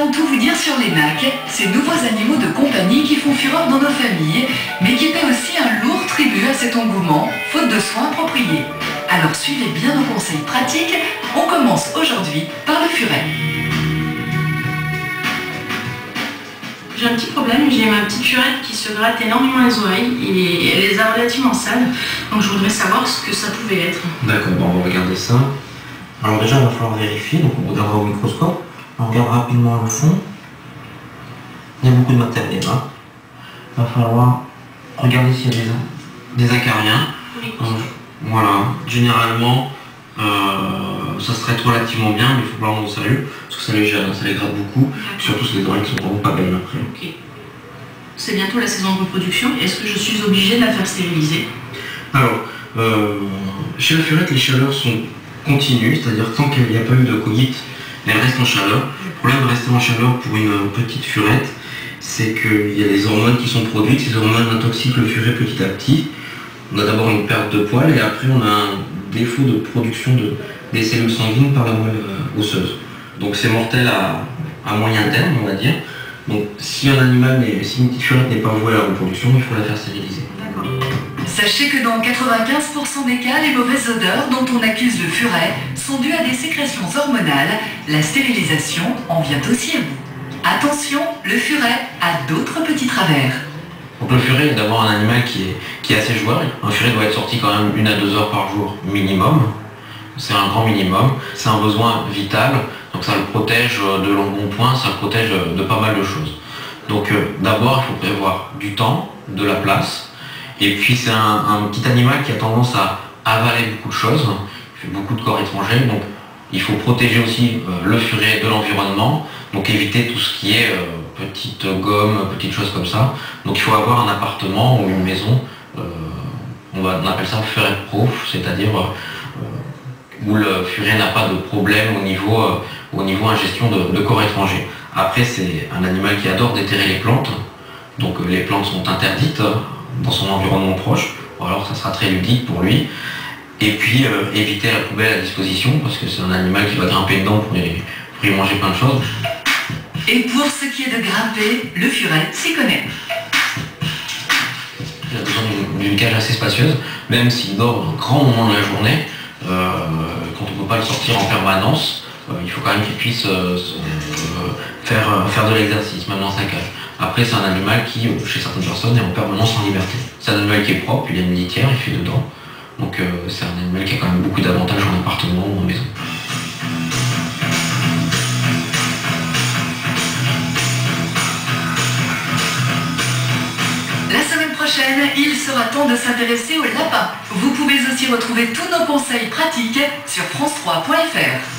allons tout vous dire sur les nacs, ces nouveaux animaux de compagnie qui font fureur dans nos familles, mais qui paient aussi un lourd tribut à cet engouement, faute de soins appropriés. Alors suivez bien nos conseils pratiques, on commence aujourd'hui par le furet. J'ai un petit problème, j'ai ma petite furette qui se gratte énormément les oreilles et elle les a relativement sales, donc je voudrais savoir ce que ça pouvait être. D'accord, bon, on va regarder ça. Alors déjà, il va falloir vérifier, donc on regardera au microscope, on regarde rapidement le fond. Il y a beaucoup de matériel là. Il va falloir regarder s'il y a des acariens. Oui. Voilà, généralement, ça se traite relativement bien, mais il faut pas prendre au sérieux, parce que ça les gêne, ça les gratte beaucoup, surtout c'est des oreilles qui sont vraiment pas belles après. Ok. C'est bientôt la saison de reproduction, est-ce que je suis obligée de la faire stériliser? Alors, chez la furette, les chaleurs sont continues, c'est-à-dire tant qu'il n'y a pas eu de coït, elle reste en chaleur. Le problème de rester en chaleur pour une petite furette, c'est qu'il y a des hormones qui sont produites, ces hormones intoxiquent le furet petit à petit. On a d'abord une perte de poils et après on a un défaut de production des cellules sanguines par la moelle osseuse. Donc c'est mortel à moyen terme, on va dire. Donc si un animal, si une petite furette n'est pas vouée à la reproduction, il faut la faire stériliser. D'accord. Sachez que dans 95% des cas, les mauvaises odeurs dont on accuse le furet sont dues à des sécrétions hormonales. La stérilisation en vient aussi à bout. Attention, le furet a d'autres petits travers. Donc le furet est d'abord un animal qui est assez joueur. Un furet doit être sorti quand même 1 à 2 heures par jour minimum. C'est un grand minimum. C'est un besoin vital. Donc ça le protège de l'embonpoint, ça le protège de pas mal de choses. Donc d'abord il faut prévoir du temps, de la place. Et puis c'est un petit animal qui a tendance à avaler beaucoup de choses. Il fait beaucoup de corps étrangers. Donc il faut protéger aussi le furet de l'environnement. Donc éviter tout ce qui est petite gomme, petites choses comme ça. Donc il faut avoir un appartement ou une maison, on appelle ça furet proof, c'est-à-dire où le furet n'a pas de problème au niveau ingestion de corps étrangers. Après c'est un animal qui adore déterrer les plantes, donc les plantes sont interdites dans son environnement proche, ou alors ça sera très ludique pour lui. Et puis éviter la poubelle à disposition, parce que c'est un animal qui va grimper dedans pour y manger plein de choses. Et pour ce qui est de grimper, le furet s'y connaît. Il a besoin d'une cage assez spacieuse, même s'il dort un grand moment de la journée, quand on ne peut pas le sortir en permanence, il faut quand même qu'il puisse faire de l'exercice, même dans sa cage. Après, c'est un animal qui, chez certaines personnes, est en permanence en liberté. C'est un animal qui est propre, il a une litière, il fait dedans. Donc c'est un animal qui a quand même beaucoup d'avantages en appartement ou en maison. La semaine prochaine, il sera temps de s'intéresser aux lapins. Vous pouvez aussi retrouver tous nos conseils pratiques sur france3.fr.